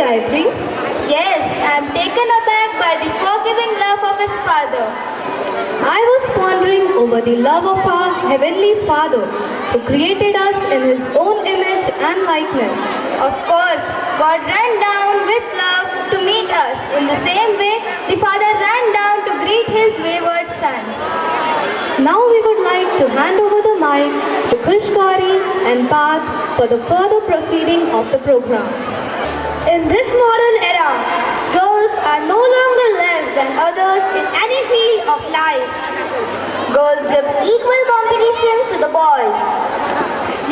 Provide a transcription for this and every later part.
Gayatri? Yes, I am taken aback by the forgiving love of his father. I was pondering over the love of our Heavenly Father who created us in His own image and likeness. Of course, God ran down with love to meet us. In the same way, the Father ran down to greet his wayward son. Now we would like to hand over the mic to Kushgari and Path for the further proceeding of the program. In this modern era, girls are no longer less than others in any field of life. Girls give equal competition to the boys.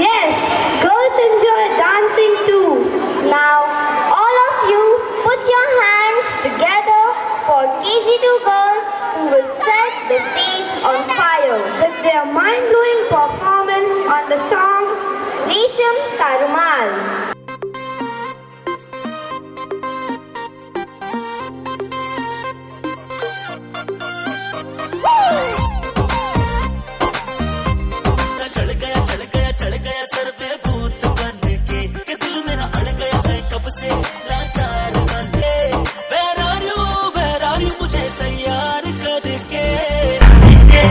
Yes, girls enjoy dancing too. Now, all of you put your hands together for KG2 girls who will set the stage on fire With their mind-blowing performance on the song Resham Karumal. चढ़ गया sir पे भूत बन के दिल मेरा अड़ गया है कब से लाचार बन के where are you मुझे तैयार करके मुझे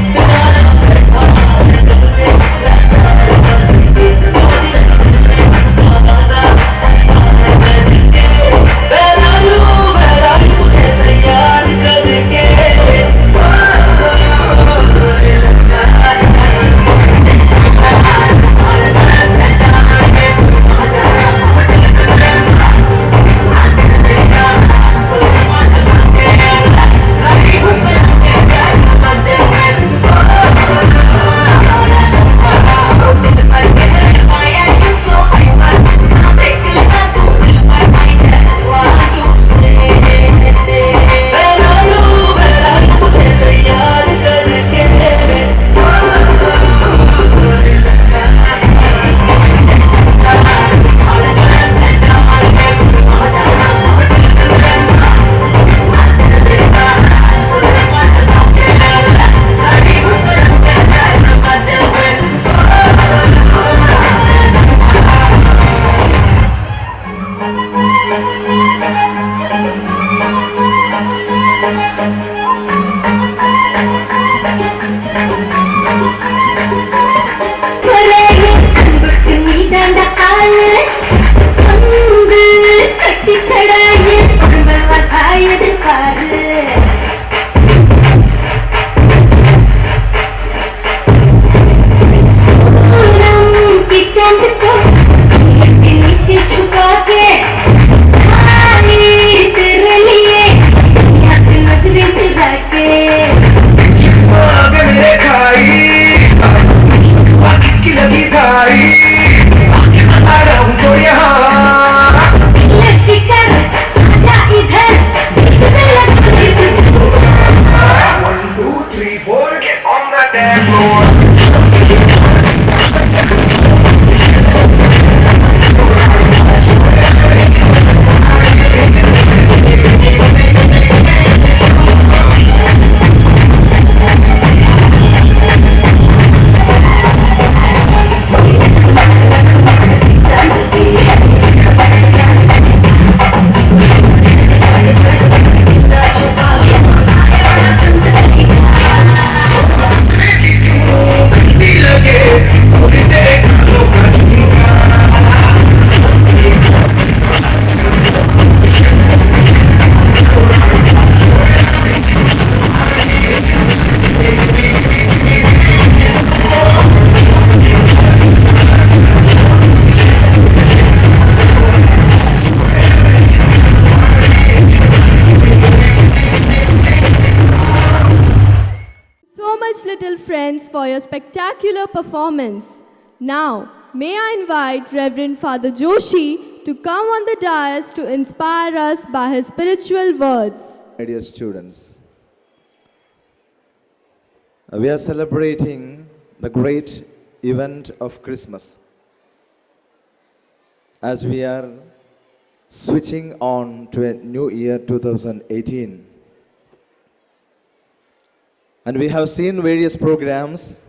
तैयार करके For your spectacular performance. Now, may I invite Reverend Father Joshi to come on the dais to inspire us by his spiritual words. My dear students, we are celebrating the great event of Christmas. As we are switching on to a new year 2018. And we have seen various programs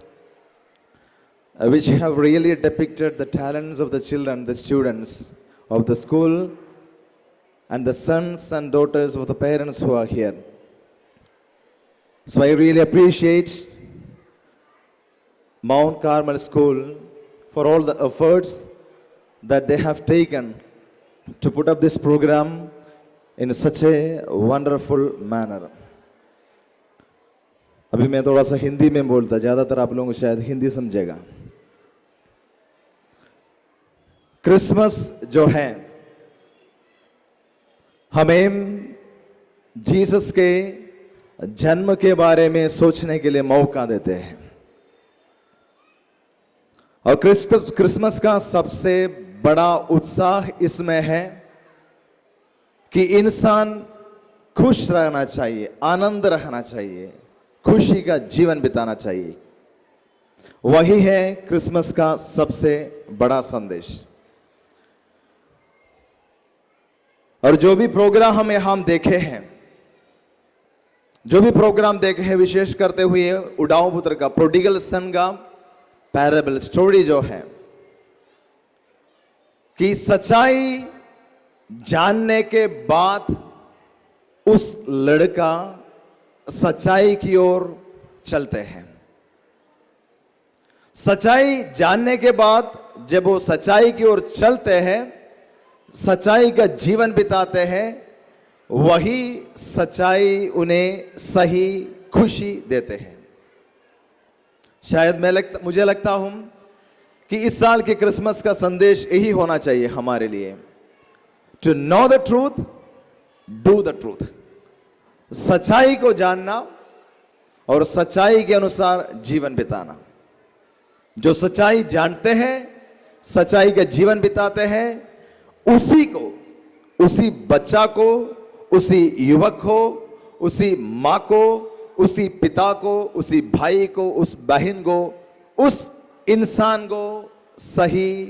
which have really depicted the talents of the children, the students of the school and the sons and daughters of the parents who are here. So I really appreciate Mount Carmel School for all the efforts that they have taken to put up this program in such a wonderful manner. अभी मैं थोड़ा सा हिंदी में बोलता, ज़्यादातर आप लोगों को शायद हिंदी समझेगा. क्रिसमस जो है हमें जीसस के जन्म के बारे में सोचने के लिए मौका देते हैं. और क्रिसमस का सबसे बड़ा उत्साह इसमें है कि इंसान खुश रहना चाहिए, आनंद रहना चाहिए, खुशी का जीवन बिताना चाहिए. वही है क्रिसमस का सबसे बड़ा संदेश. और जो भी प्रोग्राम हम देखे हैं, विशेष करते हुए उड़ाऊ पुत्र का, प्रोडिगल सन का पैराबल स्टोरी जो है कि सच्चाई जानने के बाद उस लड़का सच्चाई की ओर चलते हैं. सच्चाई जानने के बाद जब वो सच्चाई की ओर चलते हैं, सच्चाई का जीवन बिताते हैं, वही सच्चाई उन्हें सही खुशी देते हैं. शायद मुझे लगता हूं कि इस साल के क्रिसमस का संदेश यही होना चाहिए हमारे लिए, to know the truth, do the truth. सच्चाई को जानना और सच्चाई के अनुसार जीवन बिताना. जो सच्चाई जानते हैं, सच्चाई का जीवन बिताते हैं, उसी को, उसी बच्चा को, उसी युवक को, उसी मां को, उसी पिता को, उसी भाई को, उस बहन को, उस इंसान को सही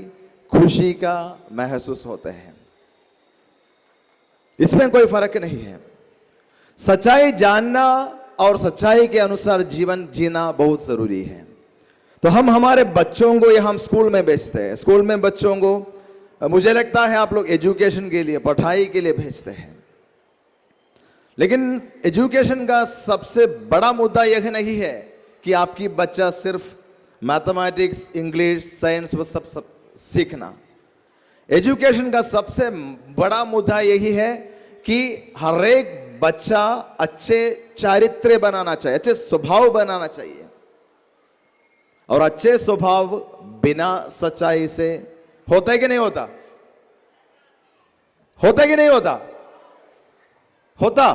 खुशी का महसूस होते हैं. इसमें कोई फर्क नहीं है. सच्चाई जानना और सच्चाई के अनुसार जीवन जीना बहुत जरूरी है. तो हम हमारे बच्चों को हम स्कूल में भेजते हैं. स्कूल में बच्चों को मुझे लगता है आप लोग एजुकेशन के लिए, पढ़ाई के लिए भेजते हैं. लेकिन एजुकेशन का सबसे बड़ा मुद्दा यह नहीं है कि आपकी बच्चा सिर्फ मैथमेटिक्स, इंग्लिश, साइंस वो सब सीखना. एजुकेशन का सबसे बड़ा मुद्दा यही है कि हर एक बच्चा अच्छे चारित्र्य बनाना चाहिए, अच्छे स्वभाव बनाना चाहिए. और अच्छे स्वभाव बिना सच्चाई से होता है कि नहीं होता? होता है कि नहीं होता? होता.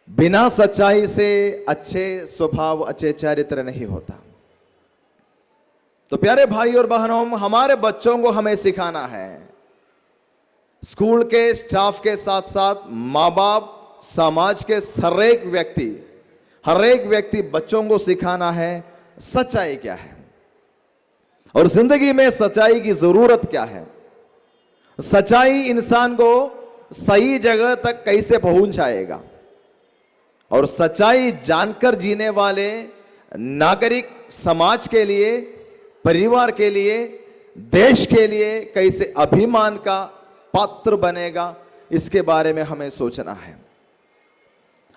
बिना सच्चाई से अच्छे स्वभाव, अच्छे चारित्र्य नहीं होता. तो प्यारे भाई और बहनों, हमारे बच्चों को हमें सिखाना है. स्कूल के स्टाफ के साथ साथ माँ बाप, समाज के हर एक व्यक्ति बच्चों को सिखाना है सच्चाई क्या है और जिंदगी में सच्चाई की जरूरत क्या है. सच्चाई इंसान को सही जगह तक कैसे पहुंचाएगा और सच्चाई जानकर जीने वाले नागरिक समाज के लिए, परिवार के लिए, देश के लिए कैसे अभिमान का पात्र बनेगा, इसके बारे में हमें सोचना है.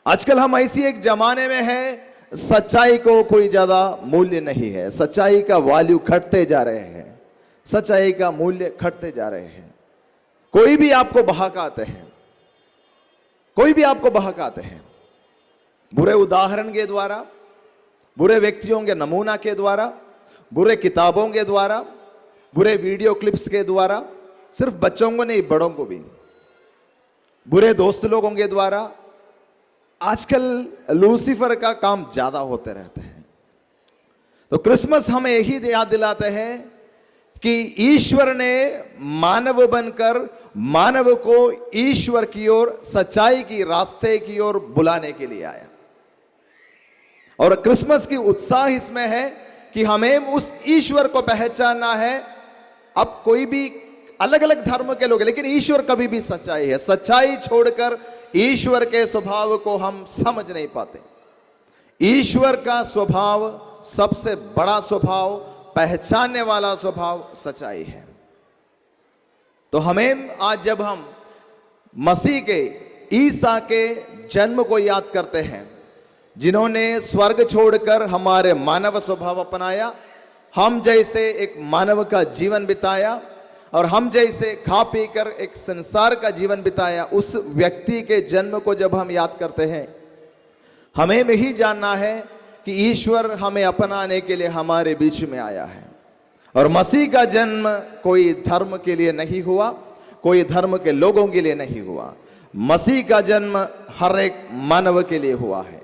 आजकल हम ऐसी एक जमाने में हैं, सच्चाई को कोई ज्यादा मूल्य नहीं है. सच्चाई का वैल्यू घटते जा रहे हैं, सच्चाई का मूल्य घटते जा रहे हैं. कोई भी आपको बहकाते हैं, कोई भी आपको बहकाते हैं, बुरे उदाहरण के द्वारा, बुरे व्यक्तियों के नमूना के द्वारा, बुरे किताबों के द्वारा, बुरे वीडियो क्लिप्स के द्वारा, सिर्फ बच्चों को नहीं बड़ों को भी, बुरे दोस्त लोगों के द्वारा. आजकल लूसीफर का काम ज्यादा होते रहते हैं. तो क्रिसमस हमें यही याद दिलाते हैं कि ईश्वर ने मानव बनकर मानव को ईश्वर की ओर, सच्चाई की रास्ते की ओर बुलाने के लिए आया. और क्रिसमस की उत्साह इसमें है कि हमें उस ईश्वर को पहचानना है. अब कोई भी अलग अलग धर्म के लोग हैं, लेकिन ईश्वर कभी भी सच्चाई है. सच्चाई छोड़कर ईश्वर के स्वभाव को हम समझ नहीं पाते. ईश्वर का स्वभाव सबसे बड़ा स्वभाव, पहचानने वाला स्वभाव सच्चाई है. तो हमें आज जब हम मसीह के, ईसा के जन्म को याद करते हैं, जिन्होंने स्वर्ग छोड़कर हमारे मानव स्वभाव अपनाया, हम जैसे एक मानव का जीवन बिताया और हम जैसे खा पी कर एक संसार का जीवन बिताया। उस व्यक्ति के जन्म को जब हम याद करते हैं, हमें यही जानना है कि ईश्वर हमें अपनाने के लिए हमारे बीच में आया है। और मसीह का जन्म कोई धर्म के लिए नहीं हुआ, कोई धर्म के लोगों के लिए नहीं हुआ। मसीह का जन्म हर एक मानव के लिए हुआ है।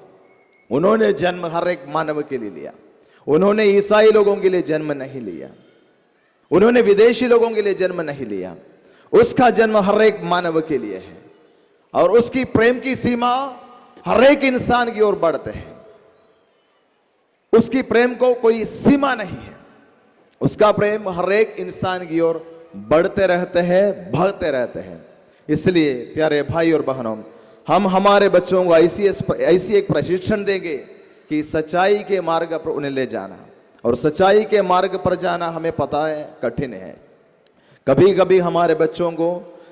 उन्होंने जन्म हर एक मानव के लिए लिया। उन्होंने ईसाई लोगों के लिए जन्म नहीं लिया, उन्होंने विदेशी लोगों के लिए जन्म नहीं लिया। उसका जन्म हर एक मानव के लिए है और उसकी प्रेम की सीमा हर एक इंसान की ओर बढ़ते हैं। उसकी प्रेम को कोई सीमा नहीं है, उसका प्रेम हर एक इंसान की ओर बढ़ते रहते हैं, बढ़ते रहते हैं। इसलिए प्यारे भाई और बहनों, हम हमारे बच्चों को ऐसी एक प्रशिक्षण देंगे कि सच्चाई के मार्ग पर उन्हें ले जाना, और सच्चाई के मार्ग पर जाना हमें पता है कठिन है। कभी कभी हमारे बच्चों को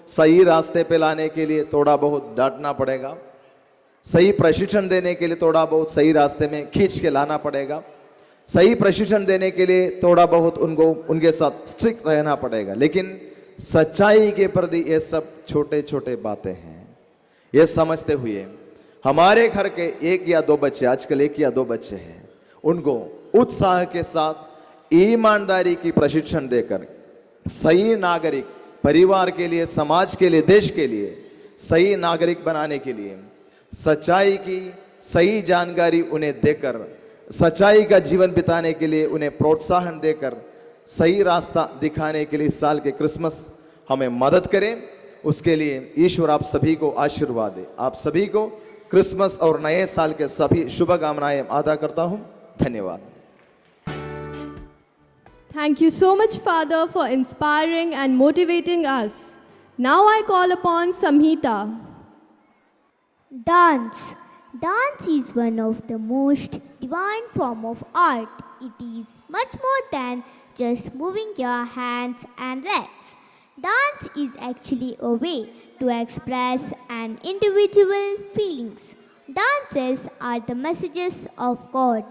सही रास्ते पे लाने के लिए थोड़ा बहुत डांटना पड़ेगा, सही प्रशिक्षण देने के लिए थोड़ा बहुत सही रास्ते में खींच के लाना पड़ेगा, सही प्रशिक्षण देने के लिए थोड़ा बहुत उनके साथ स्ट्रिक्ट रहना पड़ेगा। लेकिन सच्चाई के प्रति ये सब छोटे छोटे बातें हैं। ये समझते हुए हमारे घर के 1 या 2 बच्चे, आजकल 1 या 2 बच्चे हैं, उनको उत्साह के साथ ईमानदारी की प्रशिक्षण देकर सही नागरिक, परिवार के लिए, समाज के लिए, देश के लिए सही नागरिक बनाने के लिए सच्चाई की सही जानकारी उन्हें देकर, सच्चाई का जीवन बिताने के लिए उन्हें प्रोत्साहन देकर सही रास्ता दिखाने के लिए इस साल के क्रिसमस हमें मदद करें। उसके लिए ईश्वर आप सभी को आशीर्वाद दे। आप सभी को क्रिसमस और नए साल के सभी शुभकामनाएं अदा करता हूं। धन्यवाद। Thank you so much, Father, for inspiring and motivating us. Now I call upon Samhita. Dance. Dance is one of the most divine form of art. It is much more than just moving your hands and legs. Dance is actually a way to express an individual feelings. Dances are the messages of God.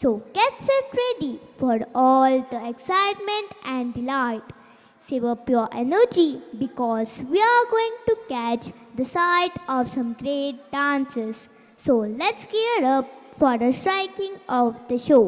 So get set ready for all the excitement and delight. Save up your energy because we are going to catch the sight of some great dances. So let's gear up for the striking of the show.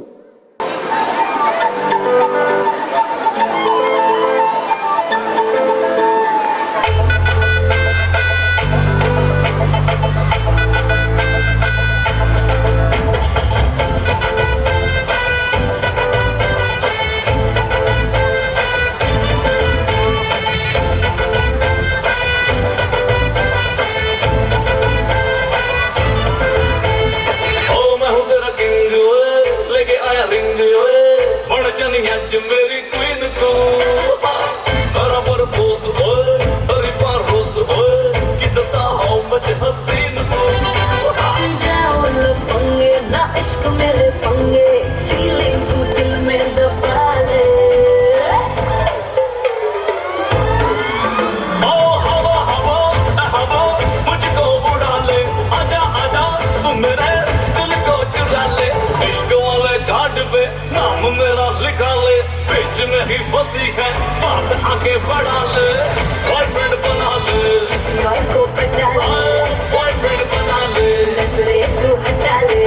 मेरी queen तू बराबर pose ओए तरीफा रोज ओए कितना हो मत हसीन तू जाओ लफंगे ना इश्क मेरे पंगे फीलिंग तू दिल में दबा ले ओ हवा हवा हवा मुझको उड़ा ले आजा आजा तू मेरे दिल को चुरा ले इश्क वाले घाट पे नाम मेरा लिखा ले बीच में ही फंसी है बात आगे बढ़ा ले बॉयफ्रेंड बना ले किसी और को पटा ले बॉयफ्रेंड बना ले नजरे तू हटा ले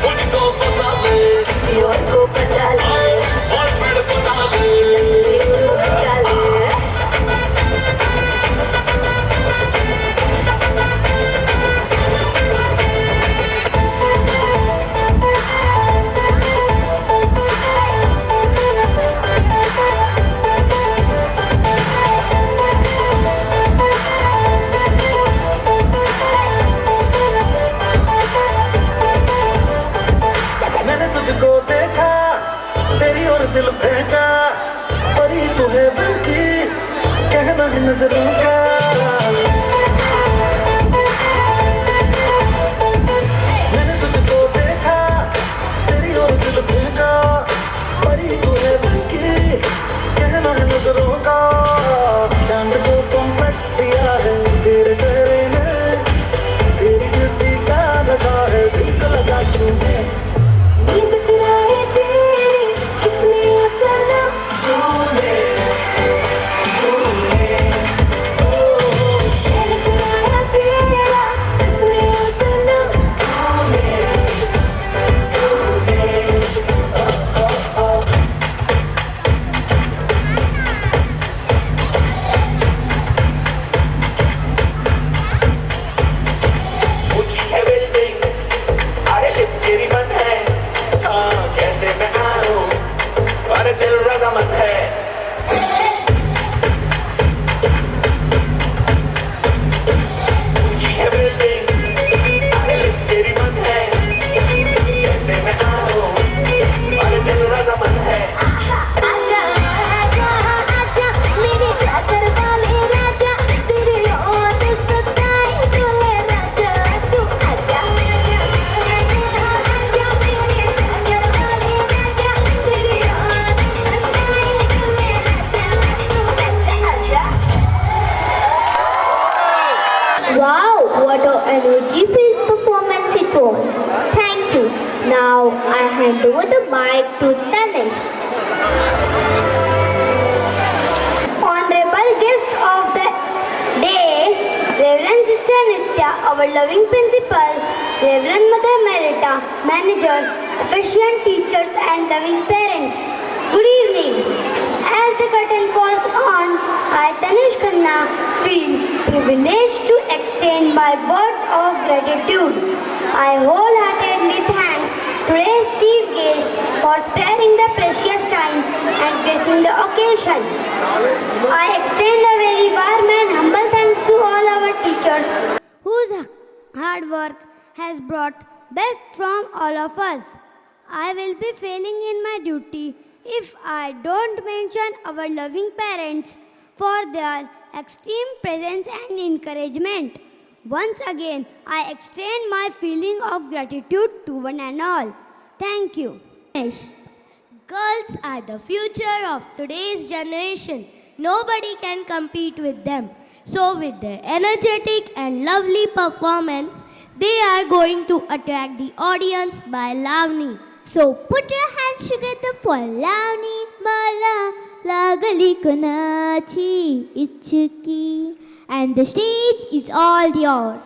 मुझको फंसा ले किसी और को पटा ले बॉयफ्रेंड बना ले नजरे तू हटा ले तुझको देखा तेरी और दिल फेंका परी तू है बन की कहना है नजरों का मैंने तुझको देखा तेरी और दिल फेंका परी तू है बन की कहना है नजरों का चांद को कॉम्प्लेक्स दिया है तेरे चेहरे रजामंद है ऊंची है बिल्डिंग अरे लिफ्ट तेरी बंद है कैसे मैं आऊं अरे दिल रजामंद है आजा आजा आजा मेरे चादर वाले राजा तेरे याद सताए डोले राजा तू आजा आजा आजा मेरे चादर वाले राजा तेरे याद सताए डोले राजा तू आजा Wow, what an energy-filled performance it was. Thank you. Now I hand over the mic to Tanish. Honorable guest of the day, Reverend Sister Nitya, our loving principal, Reverend Mother Merita, manager, efficient teachers and loving parents. Good evening. As the curtain falls on, I, Tanish Khanna, feel privileged to extend my words of gratitude. I wholeheartedly thank today's chief guest for sparing the precious time and gracing the occasion. I extend a very warm and humble thanks to all our teachers whose hard work has brought best from all of us. I will be failing in my duty if I don't mention our loving parents for their extreme presence and encouragement. Once again, I extend my feeling of gratitude to one and all. Thank you. Girls are the future of today's generation. Nobody can compete with them. So with their energetic and lovely performance, they are going to attract the audience by Lavani. So put your hands together for Lavani. Mala lagali kunachi ichki. And the stage is all yours.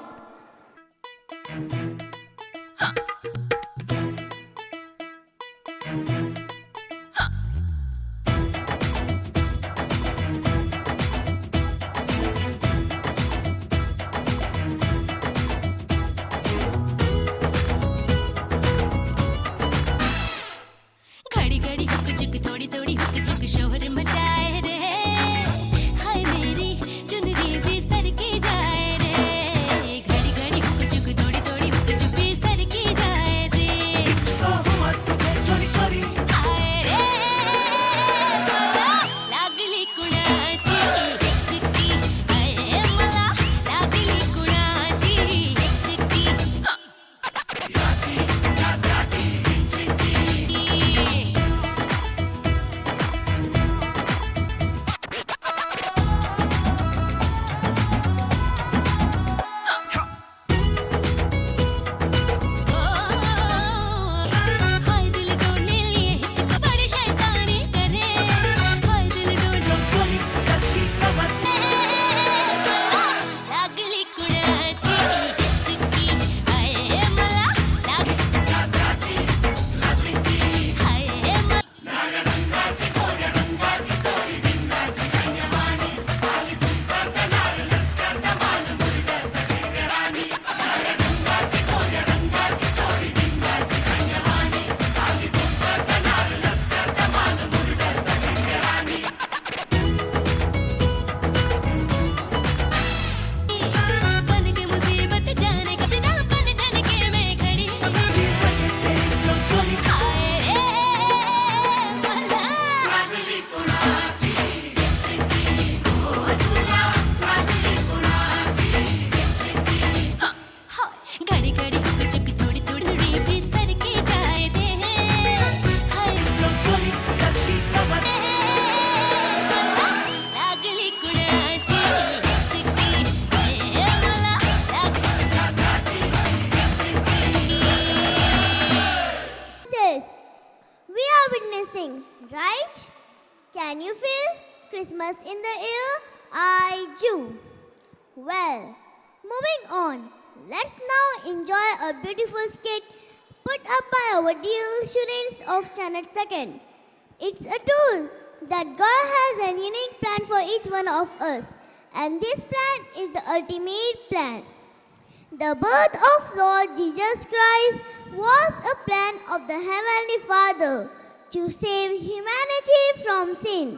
घड़ी घड़ी hook चुक थोड़ी थोड़ी hook चुक शोर मचाए रे हाय मेरी चुनरी भी सरकी जाए रे घड़ी घड़ी हुक चुक थोड़ी थोड़ी हुक चुक भी सरकी जाए रे हाय रे मला लागली कुणाची चिक्की हाय मला लागली कुणाची चिक्की हाय दिल डोलने लिए हिचक बड़ी शैतानी करे हाय दिल डोलने लागली कुणाची चिक्की हाय मला हाय मला बन के मुसीबत जाने का जना बन ठन के मैं खड़ी हाय रे मला लागली कुणाची चिक्की घड़ी घड़ी हुक चुक थोड़ी थोड़ी भी सरकी जाए रे हाय लागली कुणाची चिक्की हाय मला Says, we are witnessing, right? Can you feel Christmas in the air? I do. Well, moving on, let's now enjoy a beautiful skit put up by our dear students of Standard 2nd. It's a tool that God has a unique plan for each one of us, and this plan is the ultimate plan. The birth of Lord Jesus Christ was a plan of the Heavenly Father to save humanity from sin.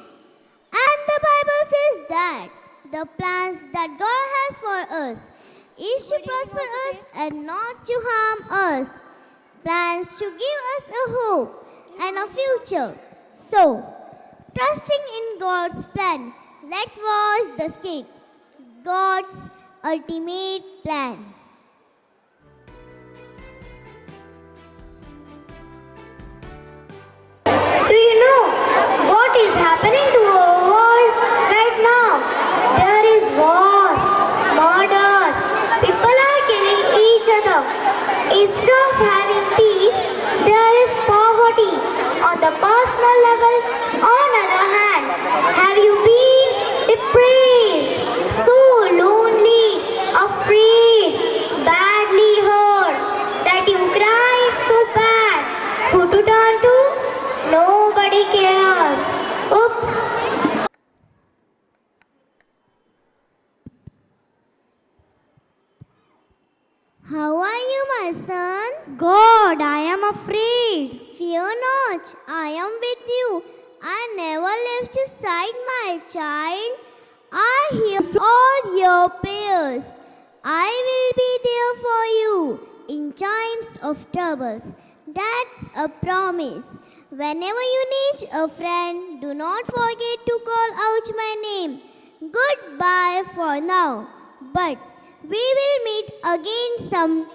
And the Bible says that the plans that God has for us is to prosper us and not to harm us. Plans to give us a hope and a future. So, trusting in God's plan, let's watch the skit. God's ultimate plan. Do you know what is happening to our world right now? There is war, murder, people are killing each other. Instead of having peace, there is poverty. On the personal level, on the other hand, have you been depressed, so lonely, afraid, badly hurt, that you cried so bad? Who to turn to? Nobody cares. Oops. How are you, my son? God, I am afraid. Fear not, I am with you. I never left your side, my child. I hear all your prayers. I will be there for you in times of troubles. That's a promise. Whenever you need a friend, do not forget to call out my name. Goodbye for now, but we will meet again someday.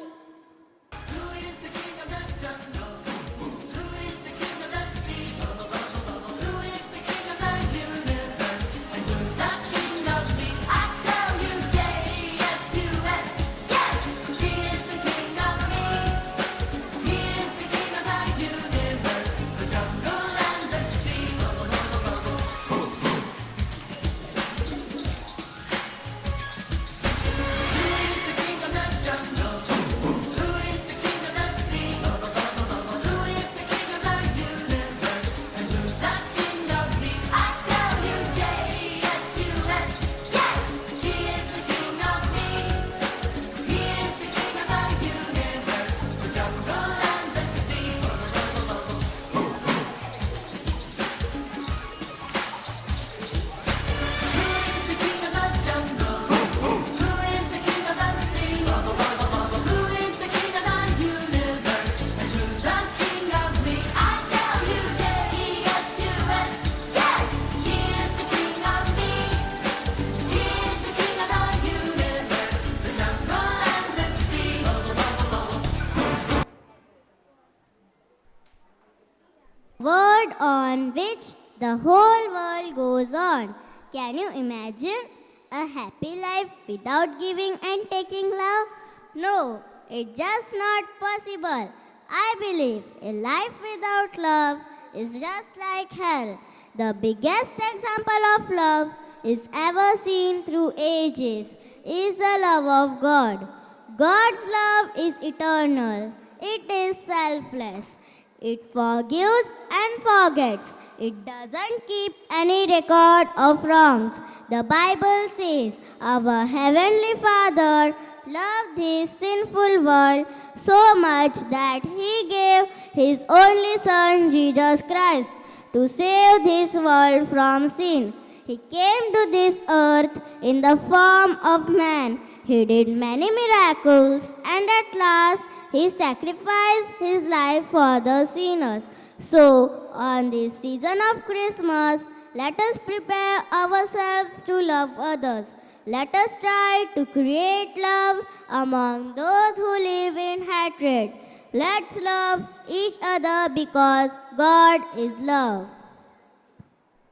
Word on which the whole world goes on. Can you imagine a happy life without giving and taking love? No, it's just not possible. I believe a life without love is just like hell. The biggest example of love is ever seen through ages is the love of God. God's love is eternal. It is selfless. It forgives and forgets. It doesn't keep any record of wrongs. The Bible says, our Heavenly Father loved this sinful world so much that He gave His only Son, Jesus Christ, to save this world from sin. He came to this earth in the form of man. He did many miracles, and at last He sacrificed His life for the sinners. So, on this season of Christmas, let us prepare ourselves to love others. Let us try to create love among those who live in hatred. Let's love each other because God is love.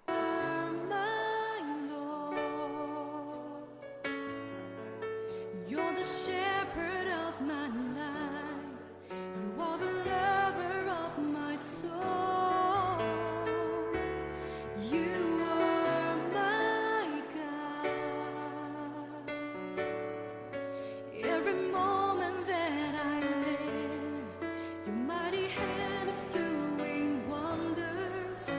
My Lord, you're the shepherd of my life. You are the lover of my soul. You are my God. Every moment that I live, your mighty hand is doing wonders.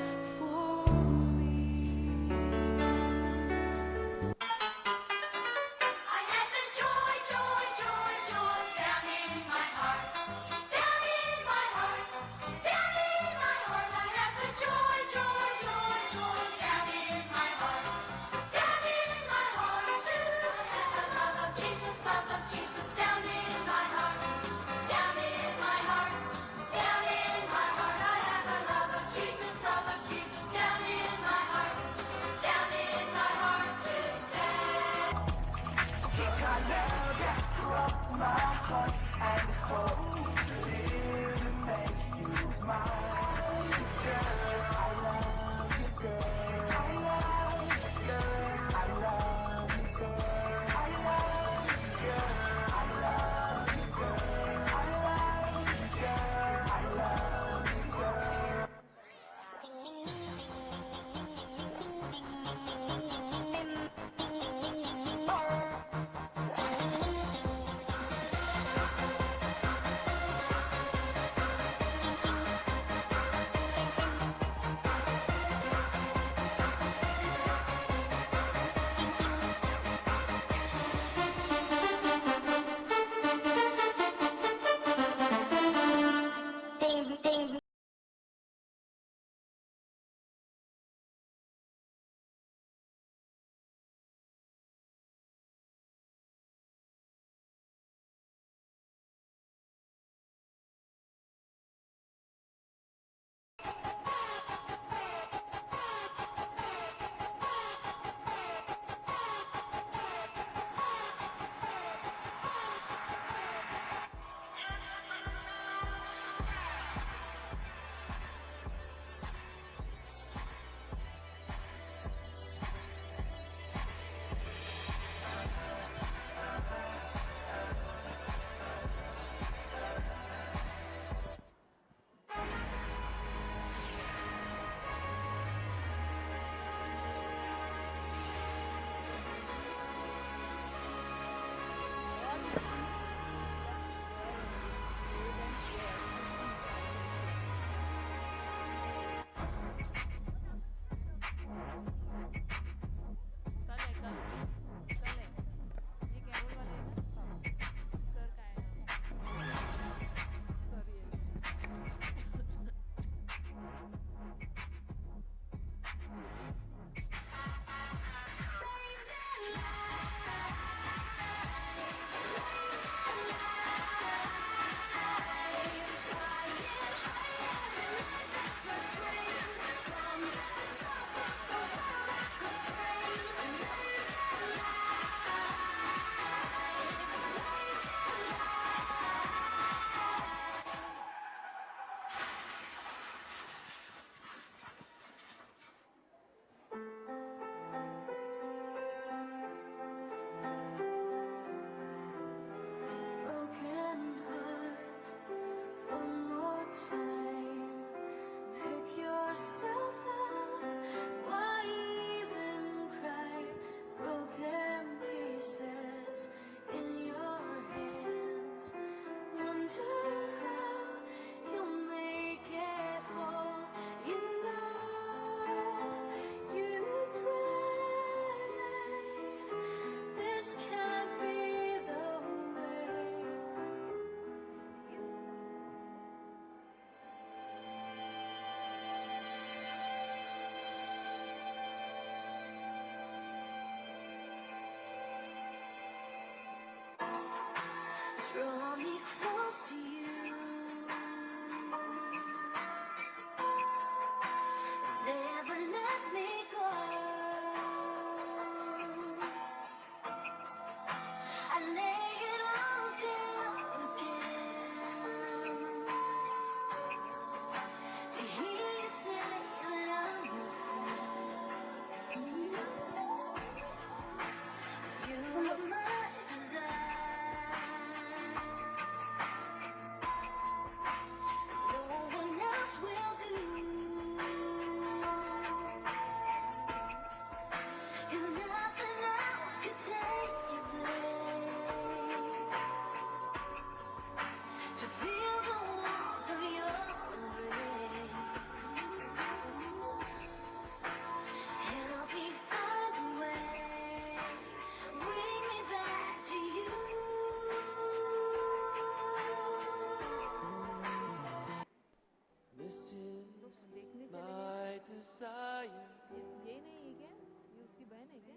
ये नहीं है क्या? ये उसकी बहन है क्या?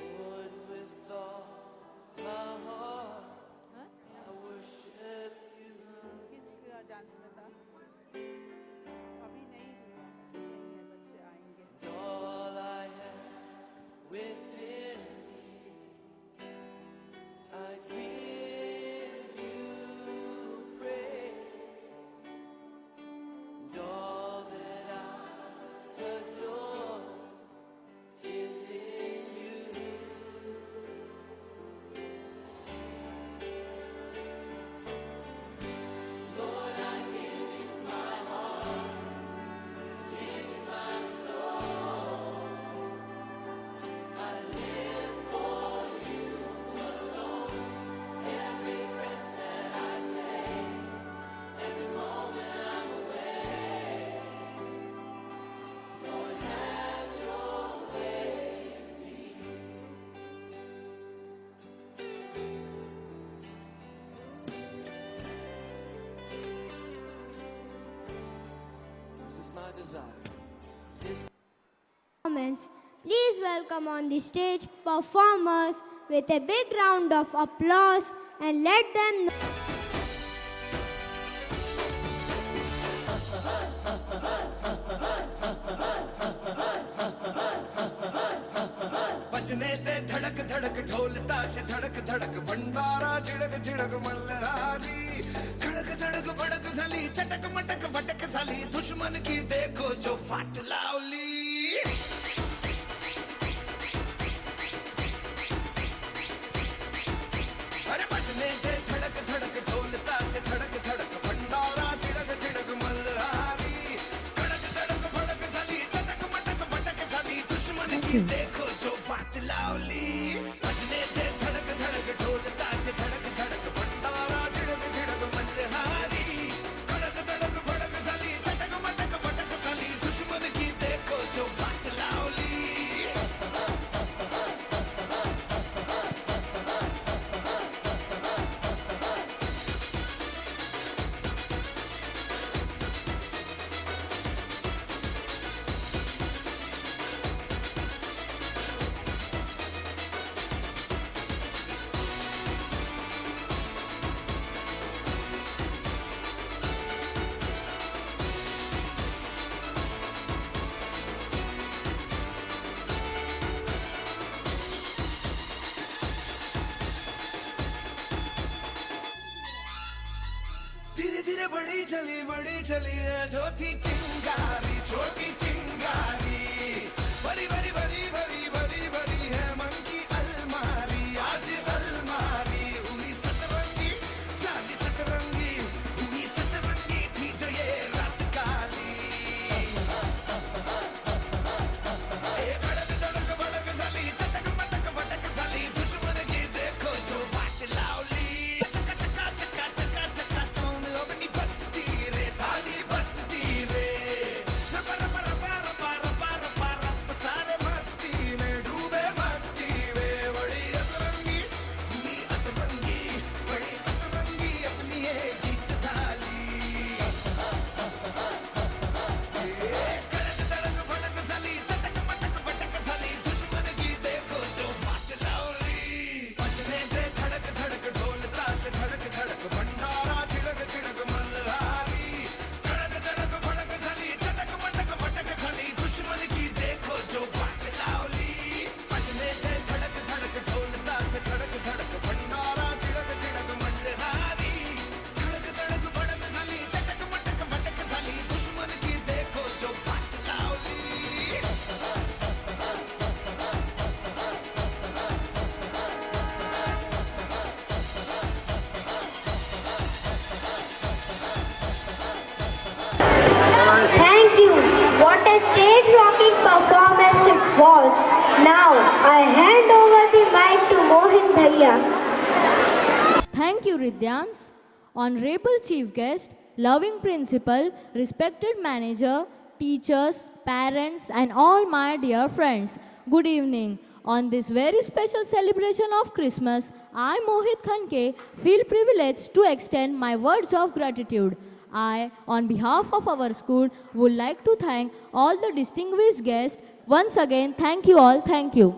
Lord, with all my heart, हाँ? I worship you. किस डांस में था? अभी नहीं हुआ, नहीं है, बच्चे आएंगे. And all I have within me, I give you praise. And all that I adore is in you. Lord, I give you my heart, give you my soul. I live for you alone. Every breath that I take, every moment I'm awake. Lord, have your way in me. This is my desire. Performance. Please welcome on the stage performers with a big round of applause and let them know. बजने ते धड़क धड़क ढोल ताश धड़क धड़क भंडारा झिड़क झिड़क मल्हारी खड़क धड़क भड़क साली चटक मटक फटक साली दुश्मन की देखो जो फाट लावली. अरे बजने ते धड़क धड़क ढोल ताश धड़क धड़क भंडारा झिड़क झिड़क मल्हारी खड़क धड़क भड़क साली चटक मटक फटक साली दुश्मन की देखो जो फाट लावली. बजने ते धड़क धड़क ढोल ताश धड़क धड़क भंडारा झिड़क झिड़क मल्हारी खड़क धड़क भड़क साली चटक मटक फटक साली दुश्मन की देखो जो फाट लावली. धीरे धीरे बड़ी चली है जो थी चिंगारी छोटी चिंगारी बड़ी बड़ी बड़ी बड़ी बड़ी बड़ी है मन की अलमारी. आज अलमारी हुई सतरंगी साली सतरंगी हुई सतरंगी थी जो ये रात काली. ए धड़क धड़क भड़क साली चटक मटक फटक साली दुश्मन की देखो जो फाट लावली. चका चका चका चका चका चौंद अपनी बस्ती रे साली बस्ती रे. रपा रपा रपा रपा रपा रपा रप सारे मस्ती में डूबे मस्ती में. बड़ी अतरंगी हुई अतरंगी बड़ी अतरंगी अपनी ये जीत साली. कड़क धड़क भड़क साली चटक मटक फटक साली दुश्मन की देखो जो फाट लावली. बजने दे धड़क धड़क ढोल ताश धड़क धड़क भंडारा झिड़क झिड़क मल्हारी कड़क धड़क भड़क साली चटक मटक फटक साली दुश्मन की देखो जो फाट लावली. बजने दे धड़क धड़क ढोल ताश धड़क धड़क भंडारा झिड़क झिड़क मल्हारी कड़क धड़क भड़क साली चटक मटक फटक साली दुश्मन की देखो जो फाट लावली. Thank you. What a stage-rocking performance it was. Now I hand over the mic to Mohin Bhaiya. Thank you, Ridyans. Honorable Chief Guest, loving Principal, respected Manager, teachers, parents, and all my dear friends. Good evening. On this very special celebration of Christmas, I, Mohit Khanke, feel privileged to extend my words of gratitude. I, on behalf of our school, would like to thank all the distinguished guests. Once again, thank you all. Thank you.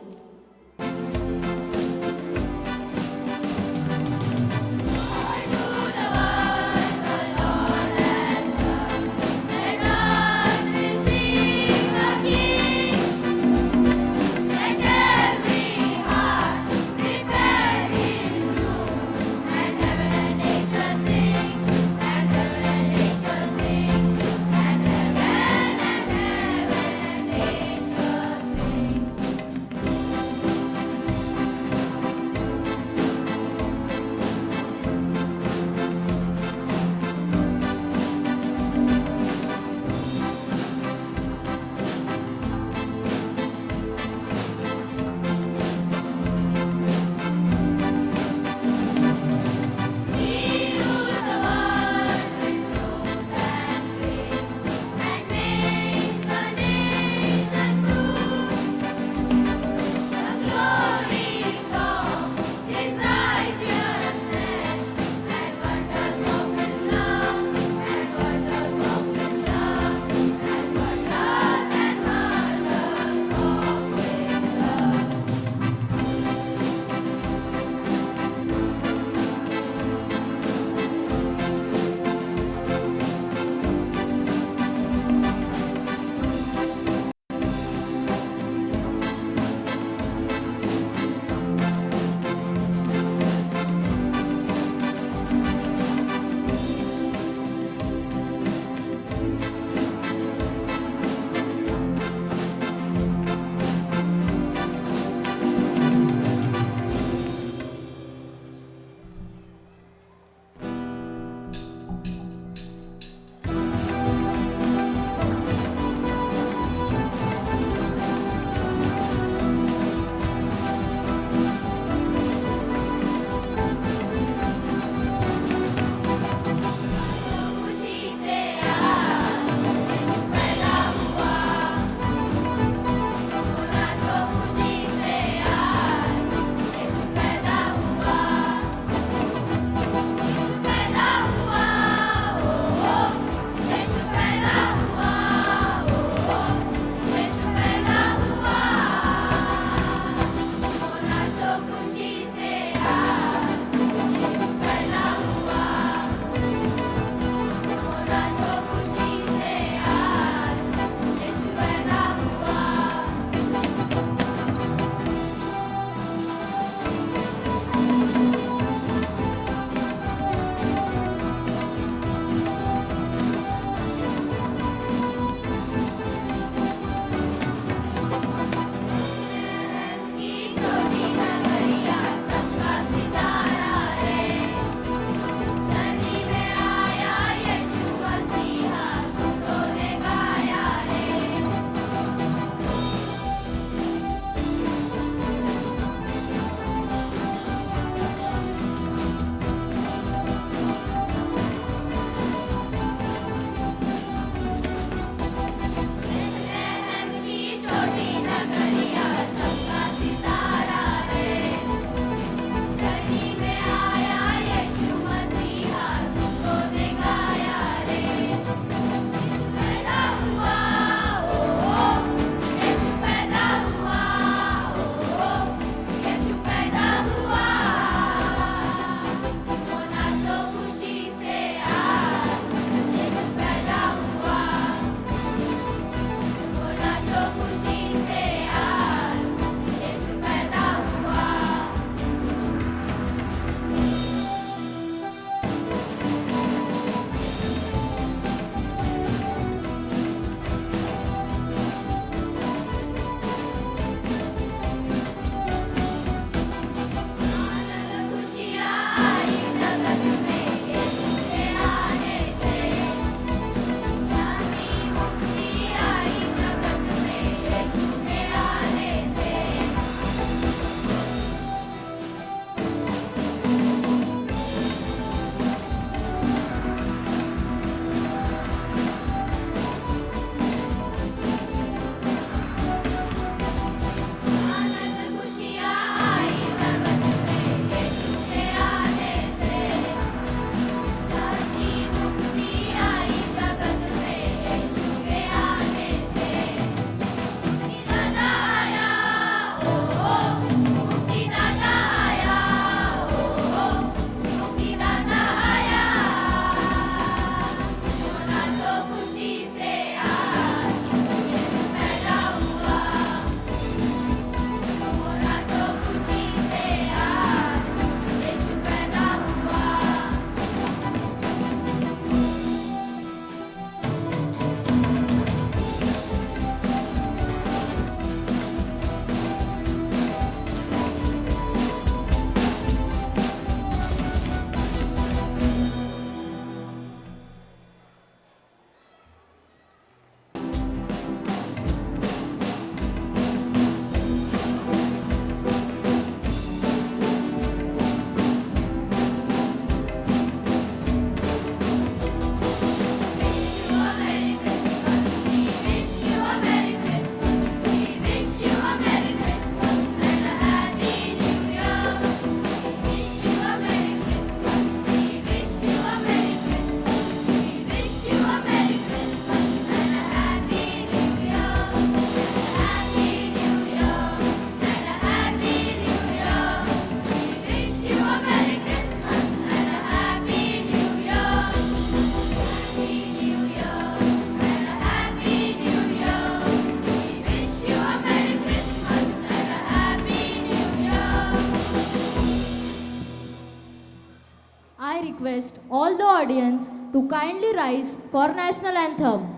I request all the audience to kindly rise for national anthem.